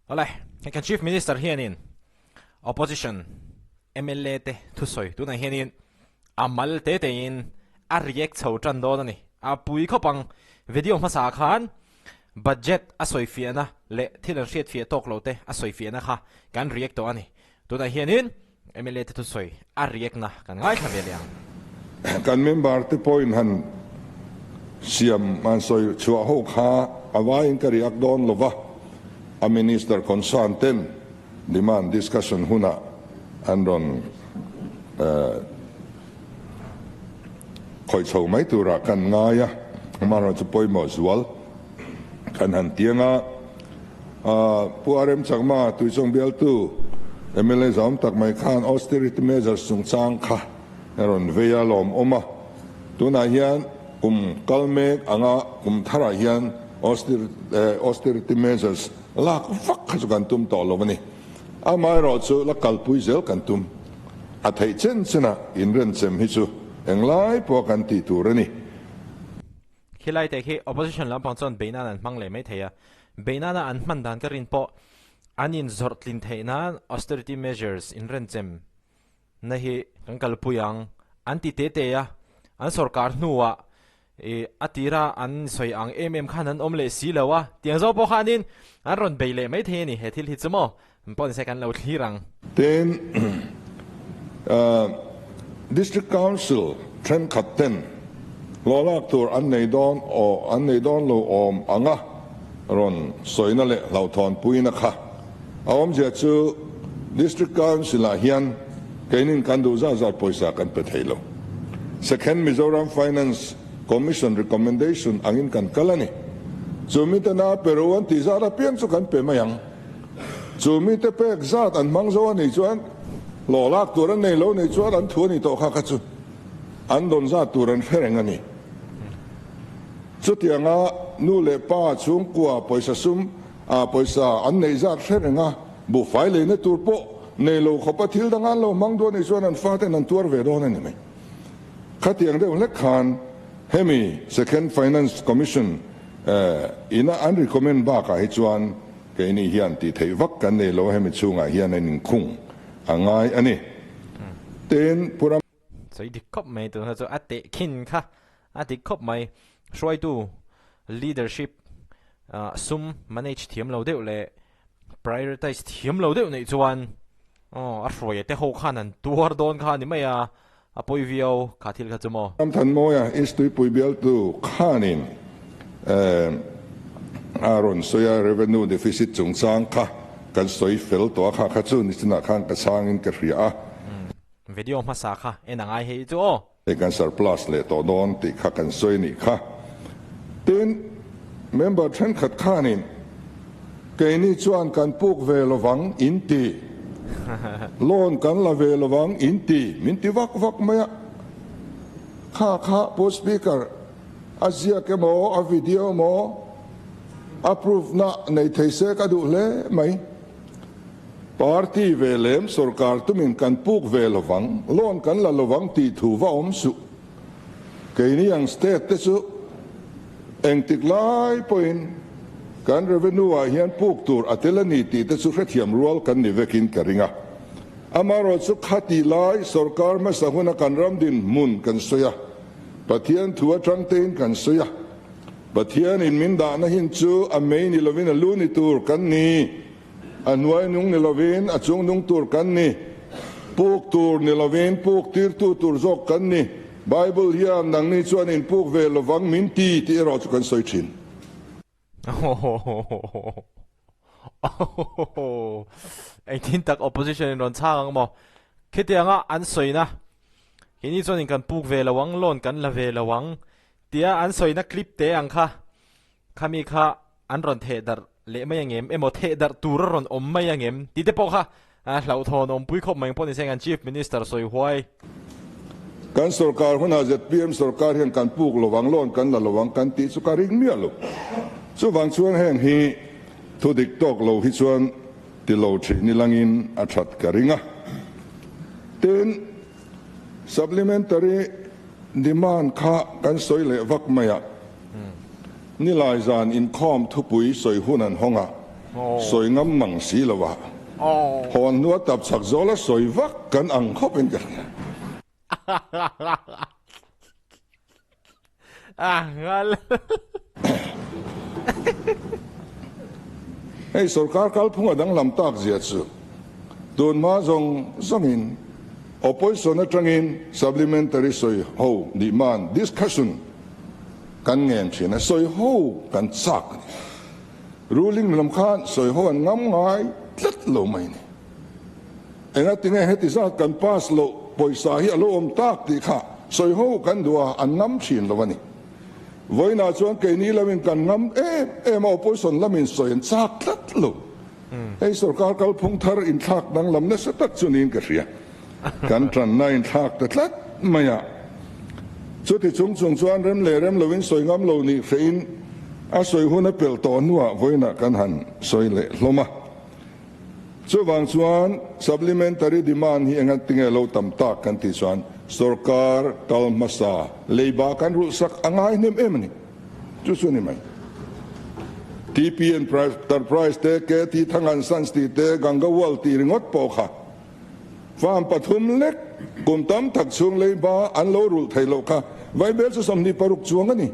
Alright, kan Chief Minister hianin opposition MLA te thusoi tuna hianin amal te in a react chho tran do ni a pui khopang video masa khan budget a soifiana le thil riat fi tok lo te a soifiana kha kan react to ani tuna hianin MLA te thusoi a react na kan ngai kha veliang kan member te point han siam man soi chua ho kha awa in ka react don lova a minister consultant demand discussion huna andon khoi chho mai tura kan ngaya maro chu poi mo zual kan han tianga puarem changma tu chong bial tu MLA zam tak mai khan austerity measures sung chang kha ron veya lom oma tuna hian kalmek anga thara hian austerity measures la fak khajukan tum to lovani amai ro chu la kalpui zel kan tum a thei chen chena in ren chem hi chu englai po kan ti turani khilai te khi opposition lam pangchon beina nan mangle mai theya beina na an man dan ka rin po anin zortlin theina austerity measures in ren chem na hi kan kalpuyang anti te te ya an sarkar nuwa atira an soi ang khanan omle silawa tiang zo po khanin an ron beile mai the ni he thil hi chumo pon second lo thirang then district council tren khatten lolak tur an nei don lo om anga ron soina le lau thon puina kha awam je chu district council a hian kainin kan du za poisa kan pe thailo second Mizoram Finance Commission recommendation angin kan kalani chumita na peruan ti zara pian chu kan pe mayang chumita pe exact an mangzo ni chuan lolak turan nei lo nei chuan an thuani to kha chu an don za turan fereng ani chutianga nu le pa chung kwa poisa sum poisa an nei za ferenga bu fai le ne turpo nei lo khopa thil dangan lo mangdo nei chuan an fa te nan tur ve don ani mai khatiang de le khan hemi second finance commission ina an recommend ba ka hi chuan ke ni hian ti thei vak kan nei lo hemi chunga hian an khung angai ani ten pura choi dik khop mai tu cho ate khin kha ati khop mai shroi tu leadership sum manage thiam lo deuh le prioritize thiam lo deuh nei chuan a hroi te ho khanan tuar don kha ni mai a poi vio kha thil kha chumo am than moya is tu pui bial tu khanin aron soya revenue deficit chung chang kha kan soi fel to kha chu ni china khan ka changin ka ria video ma sa kha enangai he chu e kan surplus le to don ti kha kan soi ni kha ten member thren khat khanin ke ni chuan kan puk ve lovang in ti lon kan la ve lovang in ti min ti vak maya kha post speaker azia ke mo a video mo approve na nei theise ka du le mai party velem sarkar tumin kan puk ve lovang lon kan la lovang ti thu va om su ke ni ang state te su eng tik lai point kan revenue a hian puk tur atelani ti te chu hrethiam rual kan ni vekin karinga amaro chu khati lai sarkar ma sahuna kan ramdin mun kan soya pathian thua tangtein kan soya pathian in min da na hin chu a main ni lovin a lu ni tur kan ni anuai nung ni lovin a chung nung tur kan ni puk tur ni lovin puk tir tu tur zok kan ni bible hiam nang ni chuan in puk ve lovang min ti ro chu kan soi thin ai tin tak opposition in ron chang mo khitianga an soina hini chon in kan puk ve lawang lon kan la ve lawang tia an soina clip te ang kha khami kha an ron the dar le mayangem emo the dar tur ron om mayangem ti te po kha hlau thon om pui khop mai pon seng an chief minister soi huai kan sarkar huna ZPM sarkar hian kan puk lowang lon kan la lowang kan ti chu ka ring mialo chu wang chuan heng hi thu dik tok lo hi chuan ti lo thi ni langin a that ka ringa ten supplementary demand kha kan soi le vak maya ni lai zan in khom thu pui soi hunan honga soi ngam mang si lawa hon nuat tap sak zola soi vak kan ang khopin ka ngal hey sarkar kal phunga dang lam tak zia chu don ma zong zongin opposition atangin supplementary soi ho demand discussion kan ngem china soi ho kan sak ruling lam khan soi ho an ngam ngai tlat lo mai ni enga tinga heti sa kan pass lo poisa hi lo om tak ti kha soi ho kan dua an ngam chin lo wani voina chuan ke ni lamin kan ngam em opposition lamin soi an sak tlat lo ei sarkar kal phung thar in thak dang lam na sa tak chunin ka ria kan tran na in thak ta tlat maya chu ti chung chuan rem le rem lovin soi ngam lo ni fein a soi huna pel to nuwa voina kan han soi le hloma chu wang chuan supplementary demand hi enga tinge lo tam tak kan ti chuan sarkar kal masa leiba kan ru sak angai nem emni chu chu ni mai TPN price te ke ti thangan sans ti te ganga wal ti ringot po kha fam pathum lek kum tam thak chung leiba an lo rul thailo kha vai bel chu somni paruk chuang ani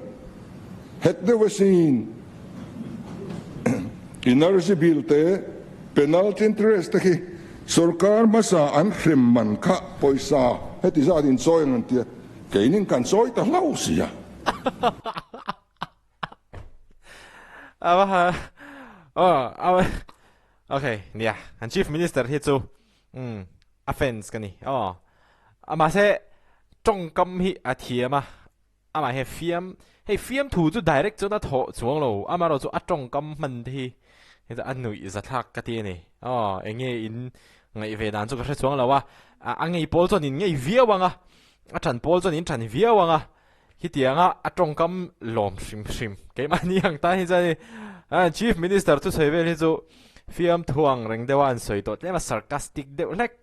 het de wasin inersi bil te penalty interest te sarkar masa an khrim man kha poisa heti za din choi ngan tia keinin kan choi ta lau sia okay nia han chief minister hi chu offense kani ama se trong kam hi athiama ama he fiam thu chu direct chu na tho chuang lo ama ro chu atong kam man thi he ta anui za thak ka ti ni enge in ngai ve dan chu ka chuang lo wa angai pol chon in ngai via wanga a than pol chon in than via wanga hi tianga atong kam lom shim ke mani ang ta hi chai chief minister chu chheve hi chu fiam thuang reng dewan soi to tlema sarcastic de lek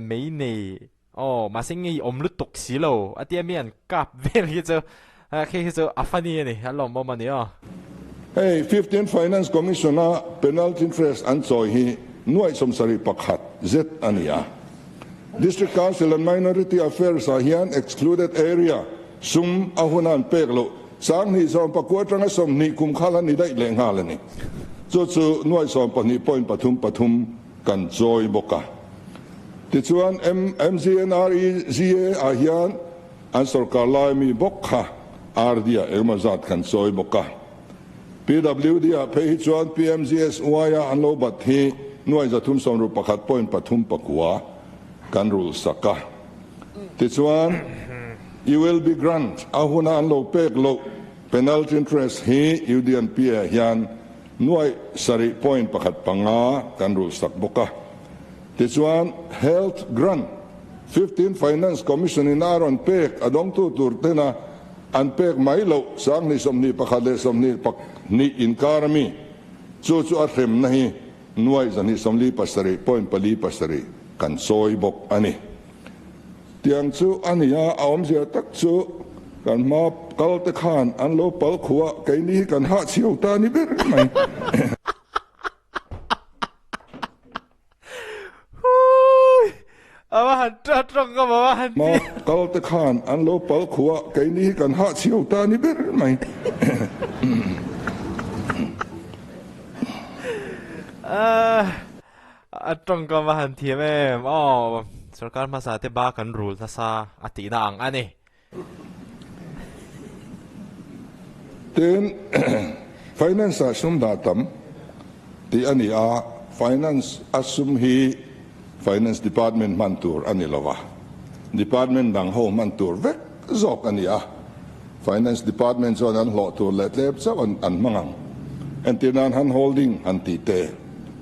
mei nei ma singi omlu tok silo atiamian kap ver hi chu ke hi chu afani ni halom mo mani hey 15 finance commissioner penalty interest an choi hi nuai somsari pakhat zet ania district council and minority affairs are hian excluded area sum ahunan peklo sang ni som pakwatanga som ni kum khala ni dai leng halani chu nuai som pani point pathum kan joy boka ti chuan MGNREGA a hian an sarkar lai mi bokha ardia emazat kan joy boka PWD a pei chuan PMGS waya an lo bat hi nuai zathum som ru pakhat point pathum pakwa kan rul saka ti chuan you will be grant ahuna an lo pek lo penalty interest hi UDNP hian nuai sari point pakhat panga kan ru sak boka ti chuan health grant 15 finance commission in aron pek adong tu turtena an pek mai lo sang ni somni pakhat le somni pak ni inkarami chu athem nahi nuai zani somli pasari point pali pasari kan soi bok ani tiang chu ania aom zia tak chu kan ma kal te khan an lo pal khuwa kai ni kan ha chiu ta ni ber mai awa han trong ka ma han ma kal te khan an lo pal khuwa kai ni kan ha chiu ta ni ber mai trong ka ma han thiam em sarkar masa te ba kan rule ta sa ati na ang ani ten finance asum datam ti ani a finance asum hi finance department mantur ani lawa department dang ho mantur vek zok ani a finance department zon an lo tur let lep sa an mangang entinan han holding an ti te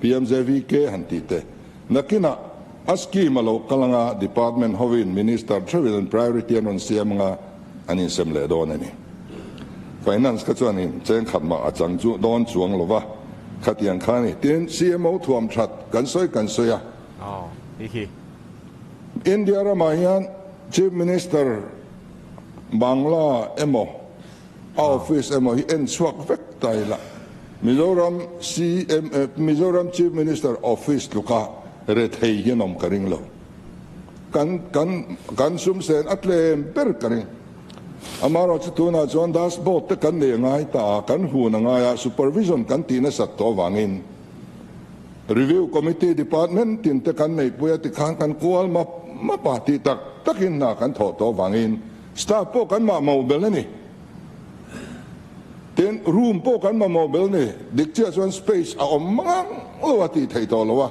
PMJVK han ti te nakina aski malo kalanga department hovin minister travel and priority anon siamanga anin semle donani finance ka chuanin cheng khatma achang chu don chuang lova khatiang khani ten CMO thuam that kan soi a hi India ramayan chief minister bangla emo office emo hi en swak vek taila Mizoram Mizoram Chief Minister Office luka ret hei hinom karing lo kan sum sen atlem per karing amaro chutuna chon dashboard te kan le ngai ta kan hu na ngai supervision kan tina sat to wangin review committee department tin te kan nei puya ti khang kan kual ma pa ti tak takin na kan tho to wangin staff po kan ma mobile ni ten room po kan ma mobile ni dikcha chon space a om mangang lawati thei to lawa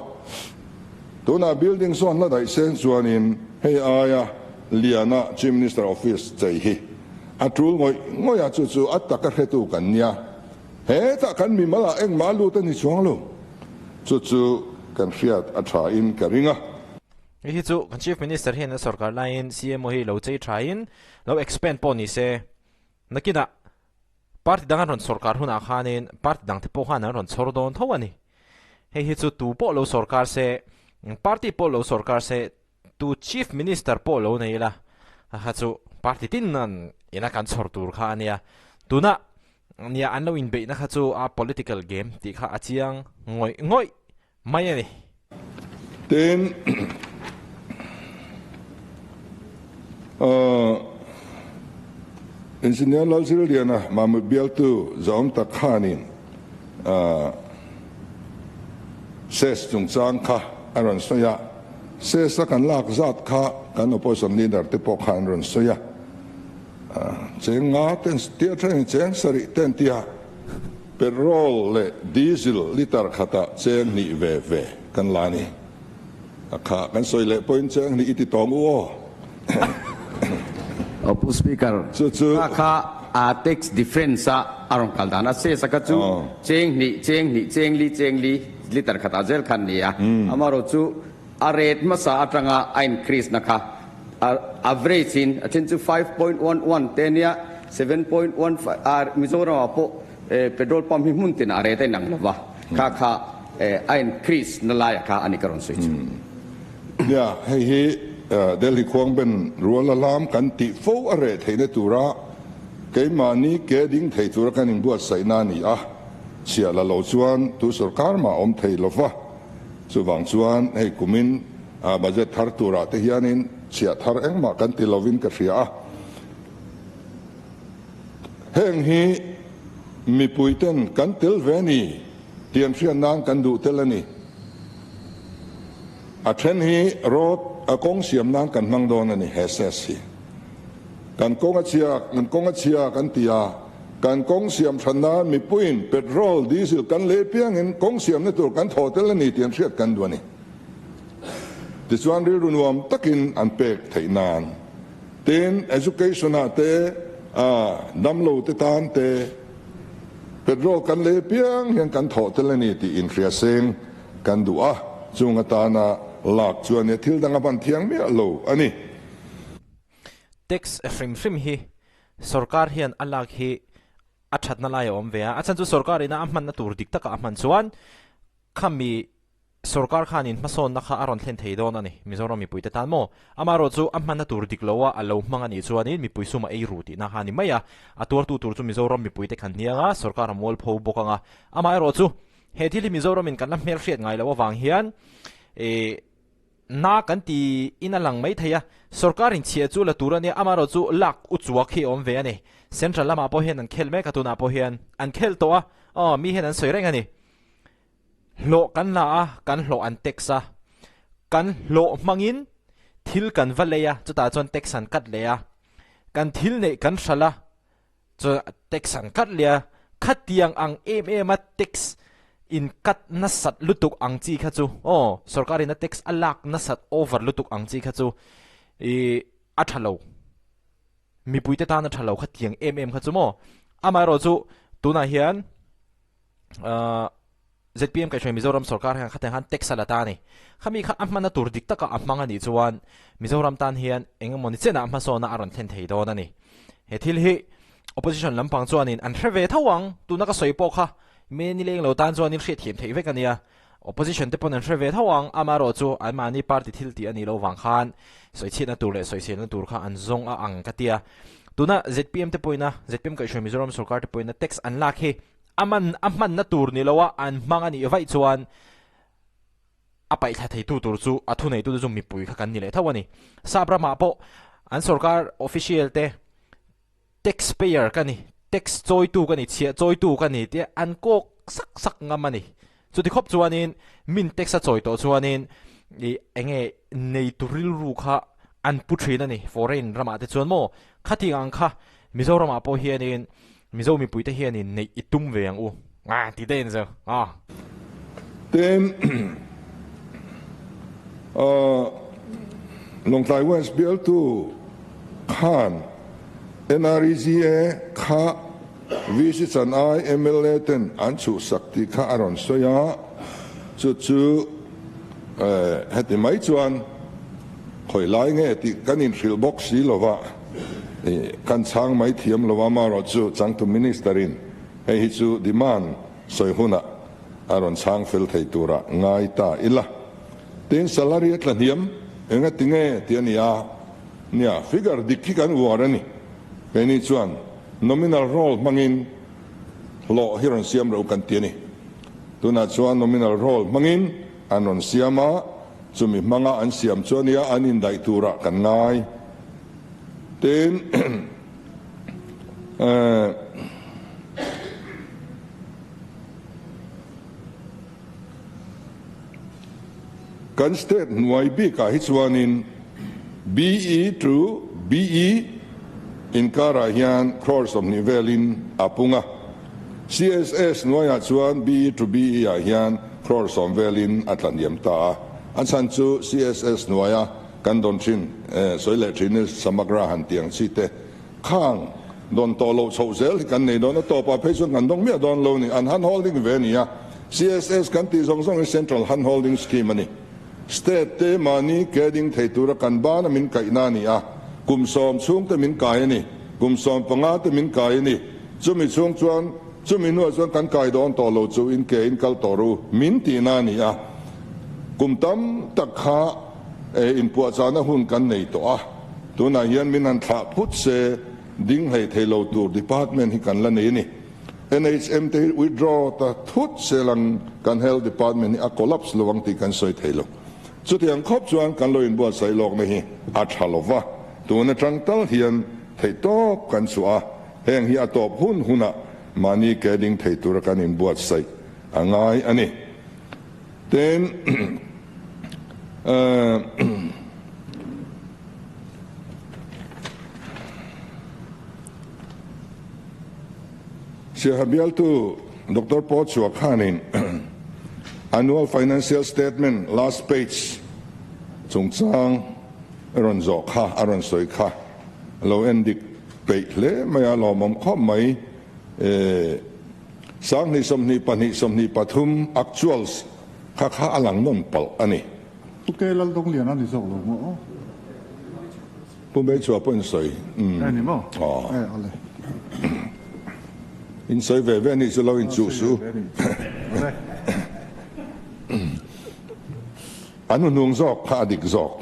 tuna building son la dai sen chuanin hei aya liana chief minister office chei hi atul ngoi a chu ataka hetu kan nia he ta kan mi mala eng malu ta ni chuang lo chu kan fiat atha in karinga hi chu kan chief minister hian a sarkar lain CMO hi lo chei thain lo expand po ni se nakina party dangan ron sarkar huna khanin party dang te po khana ron chordon thawani hi chu tu po lo sarkar se party po lo sarkar se tu chief minister po lo nei la ha chu party tin nan ina kan chhor tur kha ania tuna nia an lo in be na kha chu a political game ti kha achiang ngoi mai ani ten engineer lalsir liana mamu bialtu zom ta khanin ses chung chang kha aron soya ses kan lak zat kha kan opposition leader te po khan ron soya cheng nga ten stia train cheng sari ten tia petrol le diesel liter khata cheng ni ve kan lani kha kan soi le point cheng ni iti tong wo Opu speaker kha tax difference arong kaldana se sakachu cheng li liter khata zel khan nia amaro chu a rate masa atanga increase na kha average in attention 5.11 tenia 7.15 Mizoram apo petrol pump hi muntin a rate nang lawa kha increase na laya kha ani karon switch ya hei Delhi Kwang Ben Ruala Lam kan ti fo are theine tura ke mani ke ding thei tura kan ing buat saina ni sia la lo chuan tu sarkar ma om thei lova chu wang chuan hei kumin budget thar tura te hianin sia thar eng ma kan ti lovin ka ria heng hi mi puiten kan tel veni tian fian nang kan du telani a then hi road a kong siam nang kan mang don ani hss hi kan kong a chia kan tia kan kong siam thana mi puin petrol diesel kan le piang in kong siam ne tur kan thotel ani tian riat kan duani ti chuan ri runuam takin an pek theinan ten education te namlo te tan te petrol kan le piang hian kan thotel ani ti in ria seng kan du chunga ta na lak chuan ne thil danga ban thiang mi lo ani tax frim hi sarkar hian alak hi athat na lai om vea achan chu sarkar ina amman na tur dik taka amman chuan khami sarkar khanin mason na kha aron thlen thei don ani Mizoram mi puite tan mo amaro chu amman na tur dik lowa alo mangani chuanin mi puisuma ei ruti na hani maya atur tu tur chu Mizoram mi puite khan nianga sarkar amol pho bokanga amaro chu he thili Mizoram in kan la mel hriat ngai lawa wang hian na kan ti ina lang mai thaya sarkarin chia chu la turani amaro chu lak uchuak hi om ve ani central lama po hian an khel me ka tuna po hian an khel to mi hian an soireng ani lo kan la kan lo an texa kan lo mangin thil kan valeya chuta chon texan kat leya kan thil nei kan shala chu texan kat leya khatiang ang em tax in kat nasat lutuk ang chi kha chu sarkari na tax alak nasat over lutuk ang chi kha chu athalo mi puite ta na thalo khatiang kha chu mo amaro chu tuna hian ZPM kai shoi Mizoram sarkar han khateng han tax alata ni khami kha amana tur dik taka amanga ni chuan Mizoram tan hian engamoni chena amma so na aron thlen thei don ani he thil hi opposition lampang chuanin an hreve thawang tuna ka soipo kha me ni leng lo tan chuan in hriat thiam thei vek ania opposition te pon an hreve thawang amaro chu an mani party thil ti ani lo wang khan soi china tur le soi sen na tur kha an zong a ang katia tuna ZPM te poina ZPM kai shoi Mizoram sarkar te poina tax an lak he aman na tur ni lawa an hmangani vai chuan apai tha thei tu tur chu athu nei tu chu mi pui kha kan ni le thawani sabra ma po an sarkar official te taxpayer kani tax choi tu kani chia choi tu kani te an kok sak ngamani chu ti khop chuanin min tax a choi to chuanin i enge nei turil ru kha an puthina ni foreign rama te chuan mo khati ang kha mizoram a po hianin mizo mi pui te hianin nei itum ve ang u ti den zo then long tai west bill to khan NREGA kha visits an I MLA ten an chu sakti kha aron soya chu heti mai chuan khoi lai nge ti kanin thil box si lova kan chang mai thiam lova ma ro chu chang tu ministerin hei hi chu demand soi huna aron chang fel thei tura ngai ta ila ten salary atla hiam enga tinge tiania nia figure dikhi kan warani peni chuan nominal role mangin lo hiron siam ro kan tiani tuna chuan nominal role mangin anon siama chumi manga an siam chuania anin dai tura kan ngai ten kan state nuai bi ka hi chuanin BE to BE in kara hian crores of nivelin apunga CSS nuai chuan BE to BE a hian crores of velin atlaniam ta an san chu CSS nuaya kan don thin soile thin samagra han tiang chi te khang don to lo chhozel kan nei don to pa pheichon kan dong mi don lo ni an han holding ve ni a CSS kan ti zong zong central han holding scheme ani state te mani keding theitura kan ban min kai na ni a kum som chung te min kai ni kum som panga te min kai ni chumi chung chuan chumi nu chuan kan kai don to lo chu in ke in kal toru min ti na ni a kum tam takha in pu chana hun kan nei to a tuna hian min an tha phut se ding hei thelo tur department hi kan la nei ni NHM te withdraw ta thut se lang kan health department ni a collapse lowang ti kan soi thelo chu tiang khop chuan kan lo in bu sai lok me hi a thalova tuna tangtal hian thei to kan chu a heng hi a top hun huna mani keding thei tur kan in buat sai angai ani then Sihabial to Dr. Pochua Khanin annual financial statement last page chungchang aron zo kha aron soi kha lo endik pe le maya lo mom khom mai sang ni somni pathum actuals kha kha alang non pal ani Pu Lalduhoma'n lian ani zo lo mo pu be chua pon soi ani mo ale in soi ve ni zo lo in chu su anu nung zok kha dik zok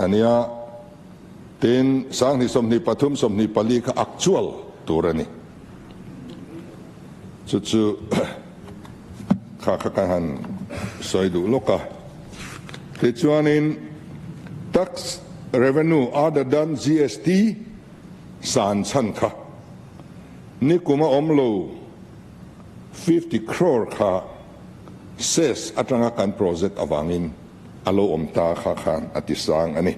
ania ten sang ni somni pathum somni pali kha actual turani chu kha han soi du loka te chuanin tax revenue other than GST san chan kha ni kuma omlo 50 crore kha ses atanga kan project awangin alo omta kha khan atisang ani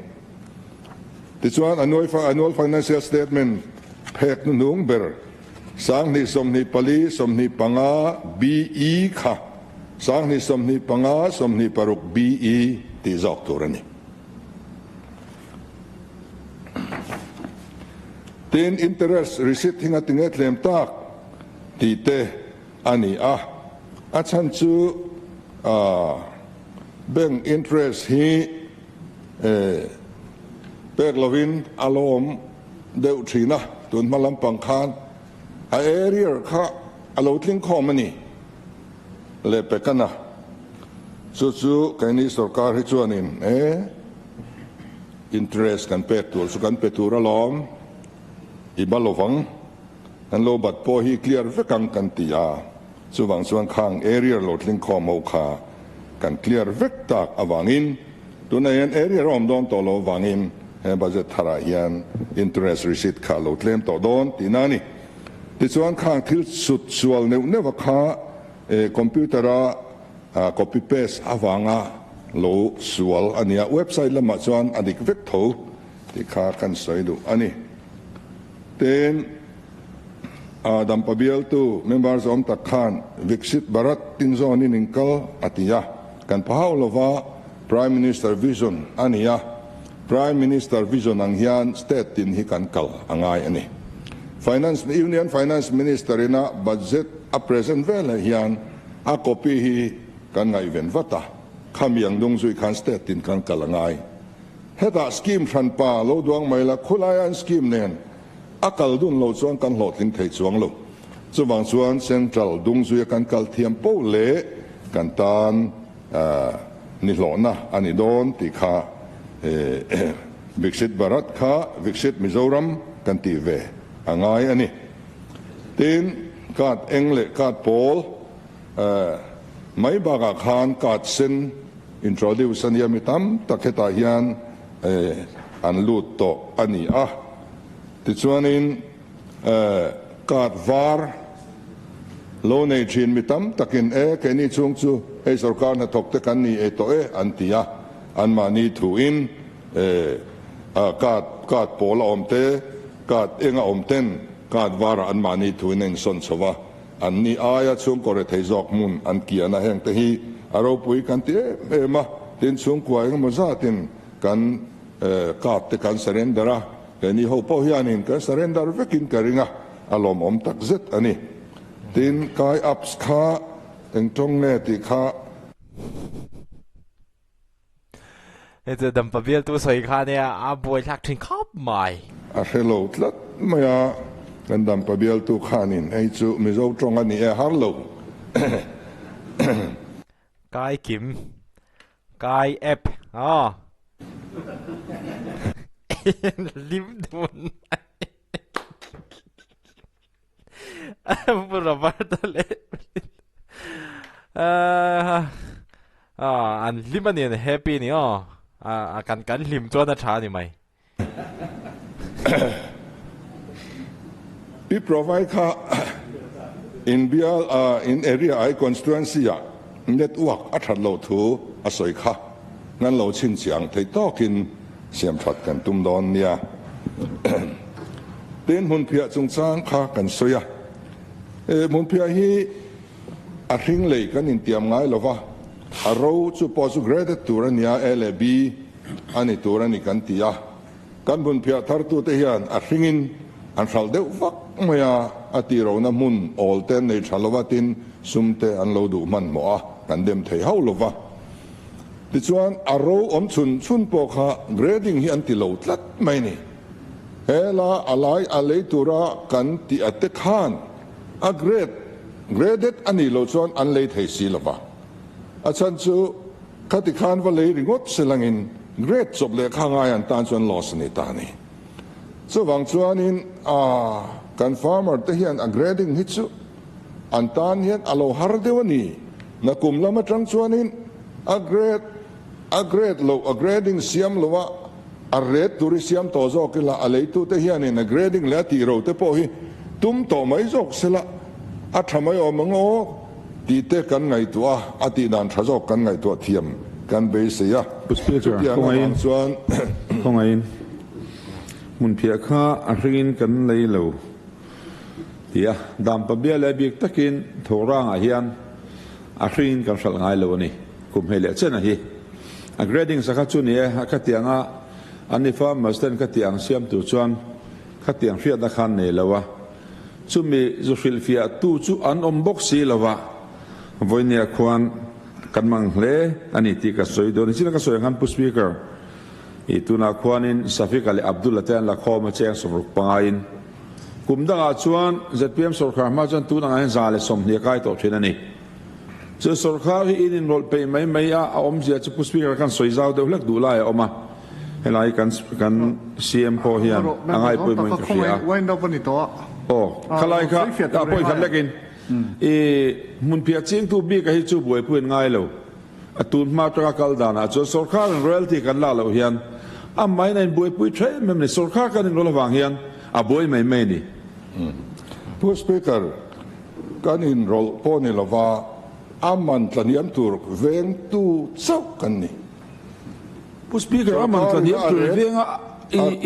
te chuan annual financial statement phek nu nung ber sang ni somni pali somni panga BE kha sang ni somni panga somni paruk BE ti zok turani ten interest receipt hinga tinget lem tak ti te ani a chan chu bank interest hi perlovin alom deu thina tun malam pangkhan a area kha alo tling khomani le pekana chu kaini sarkar hi chuanin interest kan pe tur su kan pe tur alom ibalovang an lo bat po hi clear vekang kan tia chuwang chuan khang area lo tling khom ho kha kan clear vek tak awangin tunayan area rom don to lo wangin he budget thara hian interest receipt kha lo claim to don tinani ti chuan khang thil sut sual neu newa kha computer copy paste awanga lo sual ania website lama chuan adik vek tho ti kha kan soi du ani ten Adam Pabiel tu members om takhan Viksit Barat tinzon in inkal atia kan pahaulova Prime Minister Vision ania Prime Minister Vision ang hian state tin hi kan kal angai ani Finance Union Finance Minister ina budget a present vel hian a copy hi kan ngai ven vata khamiang dong zui kan state tin kan kal angai heta scheme than pa lo duang mai la khulayan scheme nen akal dun lo chuan kan hlot ling thei chuang lo chuwang chuan central dung zui kan kal thiam po le kan tan ni hlona ani don ti kha Viksit Barat kha Viksit Mizoram kan ti ve angai ani tin kat engle kat pol mai baga khan kat sen introduce an yamitam takheta hian an lut to ani ti chuanin kat var lo nei thin mitam takin ke ni chung chu sarkar na thok te kan ni to an tia an mani thu in kat pola omte kat enga omten kat var an mani thu in son chawa an ni aya chung kore thei jok mun an kiana heng te hi aro pui kan ti ma tin chung kwai ma za tin kan kat te kan surrendera ni ho po hianin ka surrender vekin karinga alom om tak zet ani tin kai ups kha engtong ne ti kha Ete dam Pabiel tu soi kha ne a boy thak thin khop mai a hello tlat maya kan dam Pabiel tu khanin ei chu mi zo tong ani harlo kai kim kai ep lim dun pura bartale an lim ani happy ni kan lim chuan a tha ni mai we provide in bial in area I constituency network athat lo thu asoi kha ngan lo chin chiang thei tokin siam that kan tum don nia ten hun phia chung chang kha kan soya mun phia hi a hring lei kan in tiam ngai lova a ro chu po chu graded turania lab ani turani kan tia kan mun phia thar tu te hian a hringin an hral deuh vak maya ati ro na mun all ten nei thalowatin sumte an lo du man mo a kan dem thei hau lova ti chuan a ro om chun po kha grading hi an ti lo tlat mai ni hela alai alei tura kan ti ate khan a graded ani lo chuan an lei thei si lova a chan chu khati khan wa lei ringot selangin grade chop le khanga yan tan chuan loss ni ta ni so wang chuanin kan farmer te hian a grading hi chu an tan hian alo har dewani na kum lama tang chuanin a grade lo a grading siam lowa a red turi siam to zo kila alei tu te hian in a grading la ti ro te po hi tum to mai zok sela a thamai o mango ti te kan ngai tua ati dan thazok kan ngai tua thiam kan be se ya speaker kongain mun phia kha a ringin kan lei lo tia dam pa bia le bik takin thorang a hian a ringin kan sal ngai lo ni kum hele chena hi a grading sakha chu ni a ka tianga ani farmers ten ka tiang siam tu chuan ka tiang fiat na khan nei lawa chumi zu fil fia tu chu an om box si lawa voinia khuan kan mang hle ani ti ka soi do ni sina ka soi han pu speaker ituna khuanin safik ali abdullah tan la khoma cheng somruk pangain kumdanga chuan zpm sarkar ma chan tu na hen zale som ni kai to thina ni chu sarkar hi in rol pe mai a om zia chu pu speaker kan soi zau de hlak du lai oma helai kan cm po hian angai poi moi ka wind up ni to khalai kha ta poi khat lekin mun pia ching tu bi ka hi chu boi puin ngai lo atun ma tra kal dana cho sarkar royalty kan la lo hian mai nain boi pui thai mem ne sarkar kan ro lawang hian a boi mai mai ni Pu speaker kan in rol poni lova aman tlanian tur veng tu chau kan ni pu speaker aman tlanian tur venga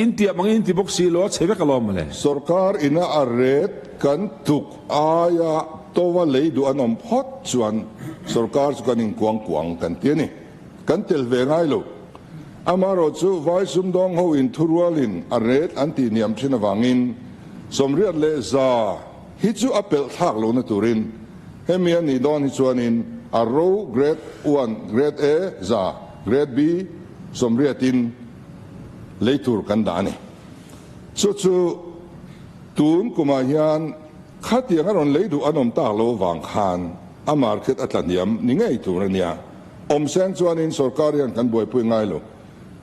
India mangin ti boksi lo cheve kalom le sarkar ina arret kan tuk aya towa leidu anom hot chuan sarkar chu kan in kuang kan tiani kan tel vengai lo amaro chu vai sum dong ho in thurwalin arret anti niam thina wangin somriat le za hi chu apel thak lo na turin hemian ni don hi chuanin aro grade 1 grade A za grade B somriatin leitur kan dani chu tun kuma hian khatiang aron leidu anom ta lo wang khan a market atlaniam ni ngai tur ania om sen chuanin sarkarian kan boi pui ngai lo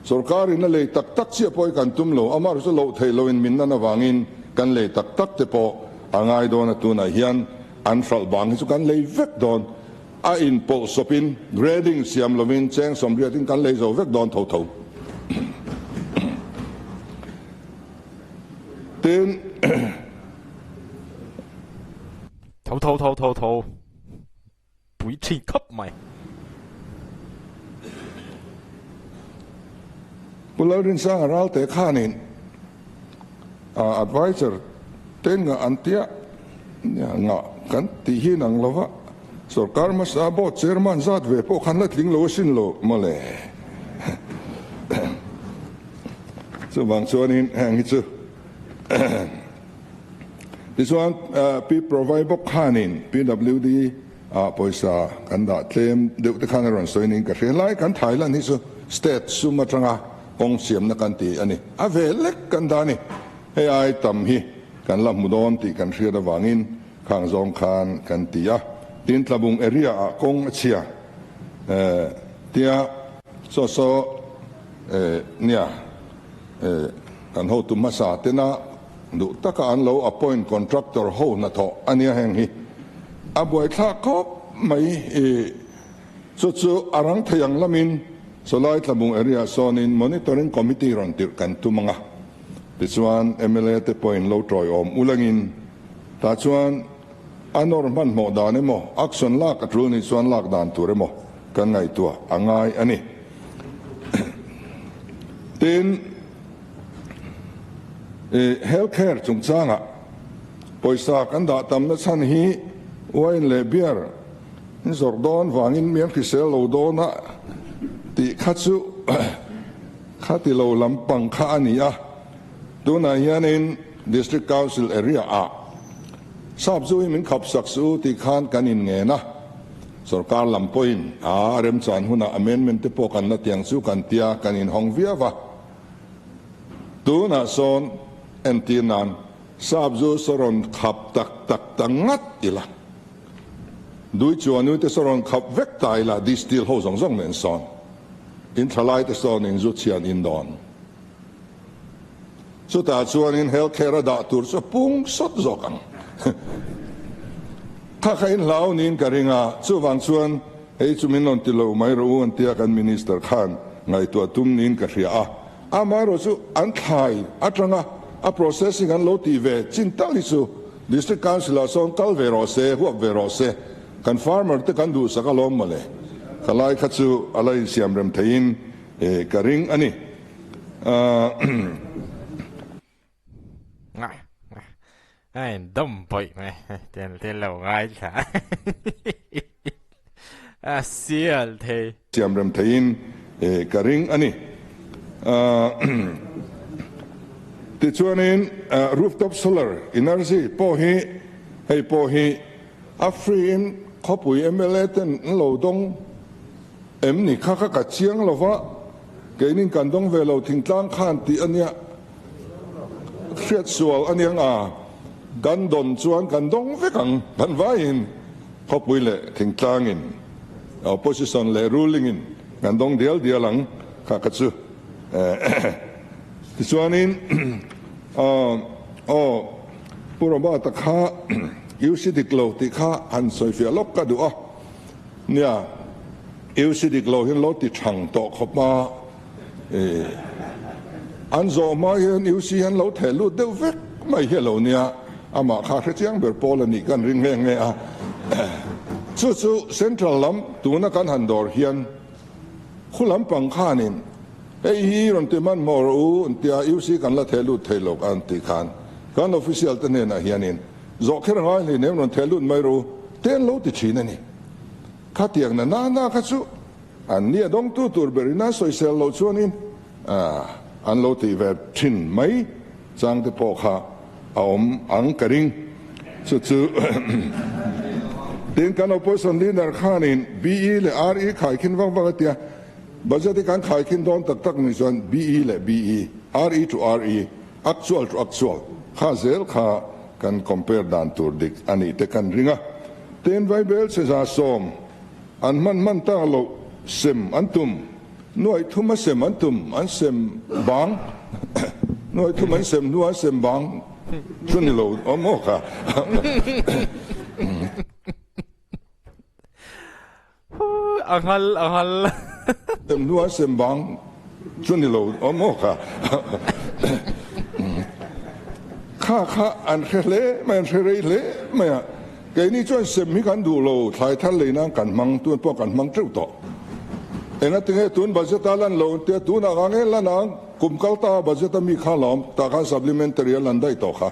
sarkari na le tak tak chia poi kan tum lo amar so lo thei lo in min na wangin kan le tak tak te po angai don atuna hian an fal bang chu kan le vek don a in pol sopin grading siam lovin cheng somriatin kan le zo vek don tho tên thâu bụi tri cấp mày Pu Lalduhoma'n sang aral te khanin advisor tên nga antia nga kan ti hin ang lova sarkar mas abo chairman zat ve po khan lat ling lo sin lo mole so bang chuanin hang hi chu this one pi provide bok khanin PWD poisa kan da claim de te khan ron soinin ka lai kan Thailand hi chu state Sumatra ong siam na kan ti ani ave lek kan da ni he ai tam hi kan lam mudon ti kan ria da wangin khang zong khan kan ti ya tin tlabung area a kong chia tia so nia kan ho tu masa tena du taka an lo appoint contractor ho na tho ania heng hi aboi tha ko mai chu arang thayang lamin solai tlabung area sonin monitoring committee ron tir kan tumanga tichuan MLA te point lo troi om ulangin ta chuan anorman mo dane mo action lak atrul ni chuan lak dan ture mo kan ngai tua angai ani tin healthcare chung changa poisa kan da tam na chan hi wain le biar in zordon wangin mian khisel lo dona ti khachu khati lo lampang kha ania tuna hianin district council area a sab zui min khap saksu ti khan kanin nge na sarkar lampoin rem chan huna amendment te po kan na tiang chu kan tia kanin hongvia wa tuna son entinan sab zu soron khap tak tangat ila dui chuanu te soron khap vek tai la di still ho zong zong nen son in thalai te son in zu chian in don so ta chuan in healthcare da tur so pung sot zokang kha khain lau nin karinga chu wang chuan hei chumin non ti lo mai ro an tia kan minister khan ngai to tum nin ka ria amaro chu an thai atanga a processing an lo ti ve chin tali chu district councilor son kal ve ro se huak ve ro se kan farmer te kan du sakalom male khalai khachu alai siam rem thein karing ani ai đâm bậy mày tên lẩu gái chả sial thế siam rem thein karing ani ti chuanin rooftop solar energy po hi a free in khopui MLA ten lo dong em ni kha ka chiang lova keinin kan dong ve lo thingtlang khan ti ania khriat sual aniang kan don chuan kan dong vekang kan vain khopui le thingtlangin opposition le ruling in kan dong dialang kha ka chu ปุระบาตะข้าอิวสิดิกโลติข้าอันสอยเฟียลกกระดูอ่ะเนี่ยอิวสิดิกโลเห็นโลติช่างโตขบมาอันโซมาเห็นอิวสิเห็นโลเทลูเดวเวกไม่เห็นโลเนี่ยอามาข้าเชียงเบอร์โปลนี่กันริงแรงเนี่ยจู่ๆเซ็นทรัลลัมตัวนักการหันดอร์เฮียนคุณลำปังข้านินไอ้ฮีรอนติมันมอรูนที่อิวสิกันละเทลูเทลกอันติขันการออฟฟิเชียลตัวเนี่ยนะเฮียนินจอกแค่ไงเลยเนี่ยรอนเทลูนไม่รู้เต้นโลติชีนั่นนี่ข้าเตียงนั้นน่าข้าสู้อันนี้ดงตู้ตัวเบริน่าสวยเซลโลชวนินอันโลติเวทชินไหมจังที่พอข้าเอาอังกริงจู่ๆเดินการเอาไปส่วนนี้นข้านิน BE และ RE ขายขึ้นว่างๆเตียบัจจุบันการขายขึ้นโดนตักๆในส่วน BE และ BE RE to RE actual to actual ข้าเซลข้ากัน compare ด่านตัวเด็กอันนี้แต่กันริงะเต้นไวเบลเซซาสอมอันมันตั้งโลเซมอันตุมหน่วยทุ่มเซมอันตุมอันเซมบางหน่วยทุ่มอันเซมหน่วยเซมบางชุนิโลอโมค่ะอังฮัลเต็มหน่วยเซมบางชุนิโลอโมค่ะข้าอันเคเล่ไม่อันเคเล่ไม่อะแกนี่จวนเสมีกันดูโลทายทันเลยนะกันมังตัวพวกกันมังเจ้าต่อเอ็งติงตุนบัจจตาลันโลเตียตุนอ่างเงลันอ่างกุมกัลตาบัจจตมีข้าล้อมตาข้า supplementary ลันได้ต่อค่ะ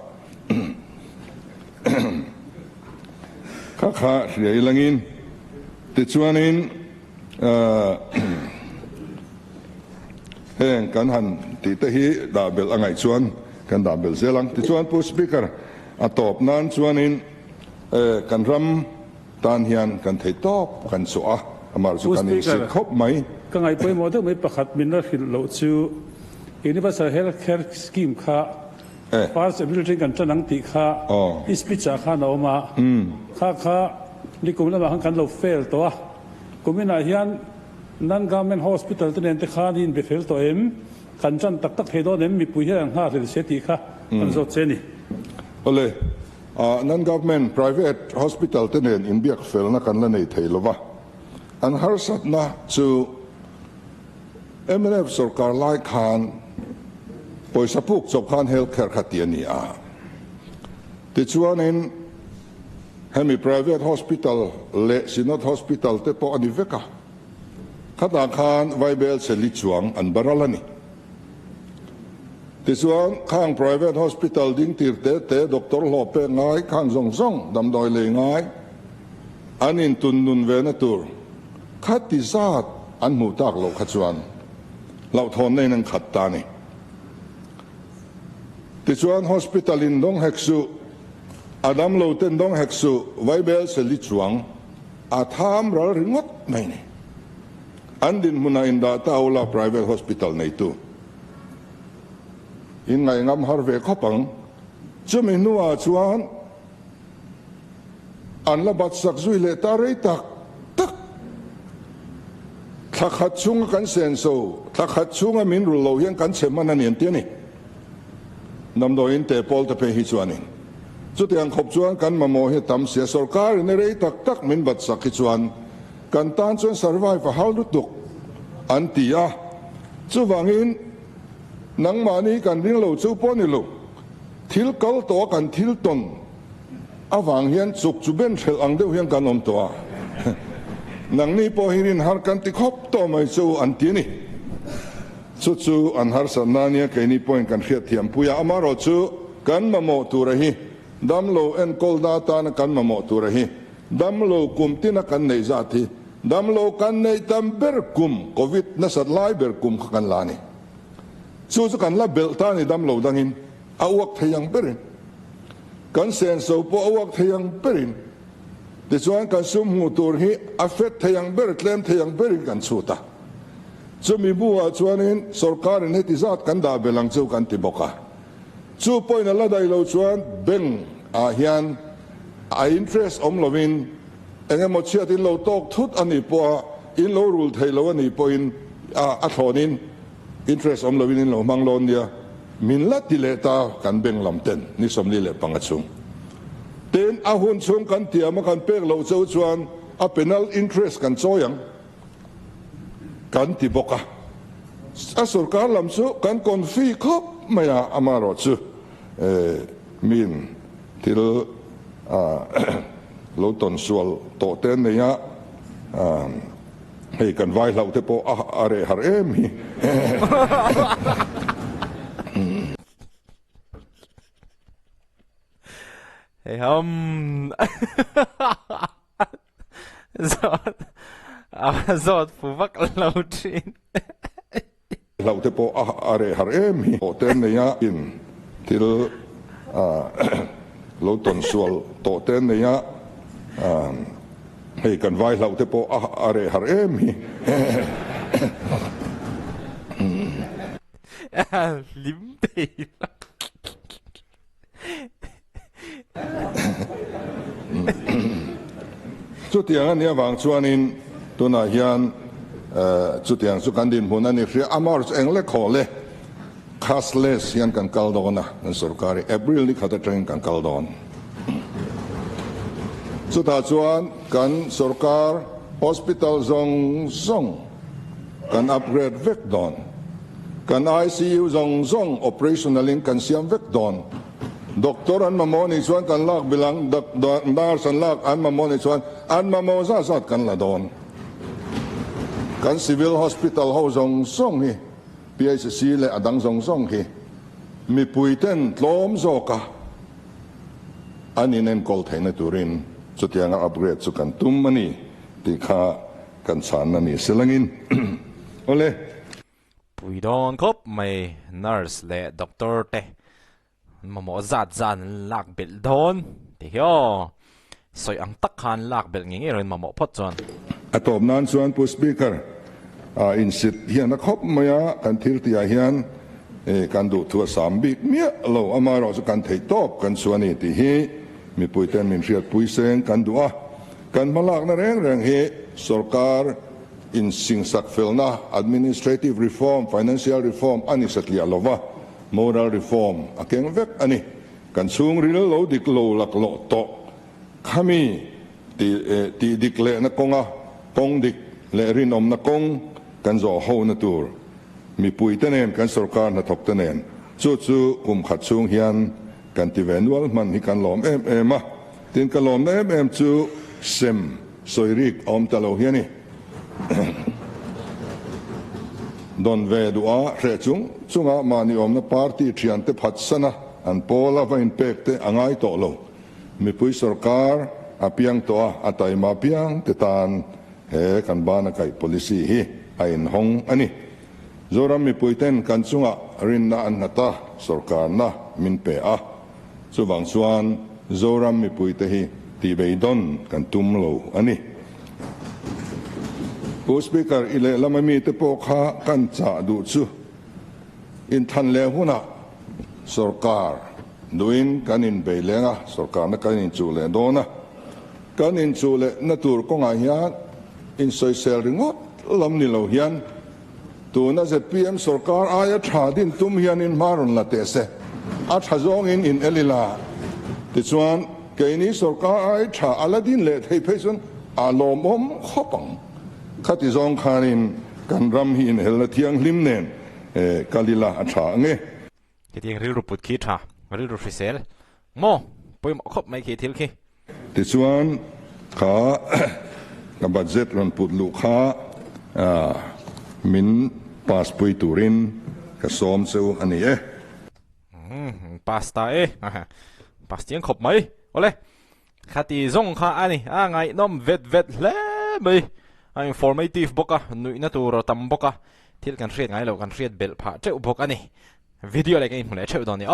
ข้าเสียลังอินติดชวนินเฮงกันหันติดที่ดาเบลอ่างไงชวนกันดาเบลเซลังติดชวนผู้สปีกเกอร์อัตบนั้นชวนินกันรำตานเฮียนกันเทตอบกันสัวอามาสุกันอิสิครบไหมก็ไงไปหมดไม่ประคัดมินร์ฟิลโลจูอินิบัสเฮลท์แคร์สกีมค่ะฟาสบิลลิงกันจะนังติค่ะอิสปิชาค่ะนอมาค่ะนี่กุมแล้วมากันเราเฟลตัวกุมินาเฮียนนั่นก็เป็นฮอสพิทอลตัวนี้แต่ค่ะนี่เป็นเฟลตัวเอ็มกันจันตักเหตุนั้นมีปุยเฮียนห้าเรื่องเสียทีค่ะกันสดเซนี่โอเลยนั่น government private hospital ที่เนี่ยอินเบียกเฟลนักกันละในไทยหรอวะอันฮาร์สัตนะจู่MNF สุรการไล่ขานปอยสปุกจบขาน healthcare ขัดเตียนี่ติดชวนนั้นให้มี private hospital เละ not hospital แต่พออันนี้เวก้าขัดขานไวเบลเซลิจวงอันบาราลนี่ติดส่วนข้าง private hospital ดิ้งตีร์เตะด็อกเตอร์หล่อเป็นง่ายข้างซ่งดำดอยเลยง่ายอันนี้ตุนนุนเวนตูร์ขัดติซาดอันหมู่ตากโลขัดส่วนเราทนในนั้นขัดตานี่ติดส่วน hospital อินดงเฮกซูอาดัมโลเตนดงเฮกซูไวเบลเซลิจวงอาทามเราริงดไม่นี่อันดินมุนาอินดาตาอุลา private hospital ในตัวอินไงงามฮาร์เวข้อปังจะมีนัวชวนอันละบัดสักจุยเลตาเรตักถ้าขัดชุ่งกันเซนโซถ้าขัดชุ่งมินรุโลยังกันเสมันนั่นเองเตียนี่นำโดยอินเตอร์โพลตะเพหิชวนินจุดยังขบชวนกันมาโมเหตุทำเสียสรการในเรตักมินบัดสักชวนกันตานชวน survive ฮัลลุตุกอันตีอะจุวังอินนังมานี้กันริ้งโลจูปอนิโลทิลกัลตัวกันทิลตนอาวังเฮียนสุกจุเบนเชลอังเดียวเฮียนกันอมตัวนังนี้พอฮิรินฮาร์กันติคบตัวไม่จูอันที่นี่จู่ๆอันฮาร์สันนานีแค่นี้พอเห็นกันเขียดเทียมปุยอามาโรจูกันมาโมตัวระหีดัมโลเอ็นโคลดาตานกันมาโมตัวระหีดัมโลกุมที่นักกันในจัติดัมโลกันในตัมเบอร์กุมโควิดนัสไลเบอร์กุมกันลานีสู้กันละเบลตานี่ดำโลดังอินอาวักเทียงเปรินกันเซนโซปอาวักเทียงเปรินแต่ส่วนกันซุ่มหูตัวนี้อาเฟตเทียงเปรินเลมเทียงเปรินกันสู้ตาจะมีบัวส่วนนี้สุรการนี่ที่จัดกันดาเบลังสู้กันติบกะสู้ปอยนั่นละได้เราส่วนเบงอาเฮียนอินเทรสอมลวินเองหมดเชื่อที่เราตกทุดอันนี้ปัวอินเรารูลไทยเราอันนี้ปอยอัฐอนินinterest om lo vinin lo mang lon dia min la tileta kan beng lam ten ni som li le pangat sung tên a hun chung kan tia ma kan pek lo châu chuan a penal interest kan choyang kan ti boka a sarkar lam chu kan kon fi khop maya amaro chu min til lo ton sual to ten ne ya hei kan vai lau te po are har em hi Hey Zot Pu vak lau trin lau te po are har em hi to ten ne ya in til lo ton sual to ten ne ya hei kan vai lau te po are har em hi lim te chu tiang ania wang chuanin tuna hian chu tiang chu kan din hun ani hria amar engle khole cashless hian kan kal dona an sarkari april ni khata train kan kal don chu ta chuan kan sarkar hospital zong kan upgrade vek don kan ICU zong operational in kan siam vek don doktor an mamoni chuan kan lak bilang nurse an lak an mamoni chuan an mamo za kan la don kan civil hospital ho zong hi PHC le adang zong hi mi puiten tlom zoka anin en kol thaina turin chutianga upgrade chu kan tum mani ti kha kan chan na ni selangin ole pui don khop mai nurse le doctor te mamo zat zan lak bel don ti hyo soi ang tak khan lak bel ngi ron mamo phot chon atop nan chuan pu speaker in sit hian a khop maya kan thir tia hian kan du thua sambik mia lo amaro chu kan thei top kan chuani ti hi mi puiten min riat puiseng kan dua kan malak na reng hi sarkar in singsak felna administrative reform financial reform ani satlia lova moral reform akeng vek ani kan chung ril lo dik lo lak lo to khami ti dik le na konga kong dik le rin om na kong kan zo ho na tur mi puiten em kan sarkar na thok tanen chu kum khat chung hian kan ti venual man hi kan lom em a tin kan lom em chu sem soirik om talo hiani don ve dua re chunga mani om na party thian te phat sana an pola va in pek te angai to lo mi pui sarkar apiang to atai ma piang te tan he kan bana kai policy hi ain hong ani zoram mi puiten kan chunga rin na an nata sarkar na min pe a chuwang chuan zoram mi puite hi ti beidon kan tum lo ani pu speaker ile lamami te po kha kan cha du chu in than le huna sarkar duin kanin beilenga sarkar na kanin chu le dona kanin chu le na tur ko nga hian in social ringot lam ni lo hian tu na ZPM sarkar aya tha din tum hian in maron la te se a tha zong in elila ti chuan keini sarkar ai tha aladin le thei phesun alom om khopang khati zong khanin kan ram hi in hel thiang hlim nen kalila atha nge ki tiang ril ruput ki tha ril ru frisel mo poi mo khop mai ki thil ki ti chuan kha ka budget ron put lu kha min pas pui turin ka som chu ani pasta pas tiang khop mai ole khati zong kha ani ngai nom vet le mai informative boka nui na tur tam boka thil kan hriat ngai lo kan hriat bel pha cheu bok ani video like in hule cheu don ni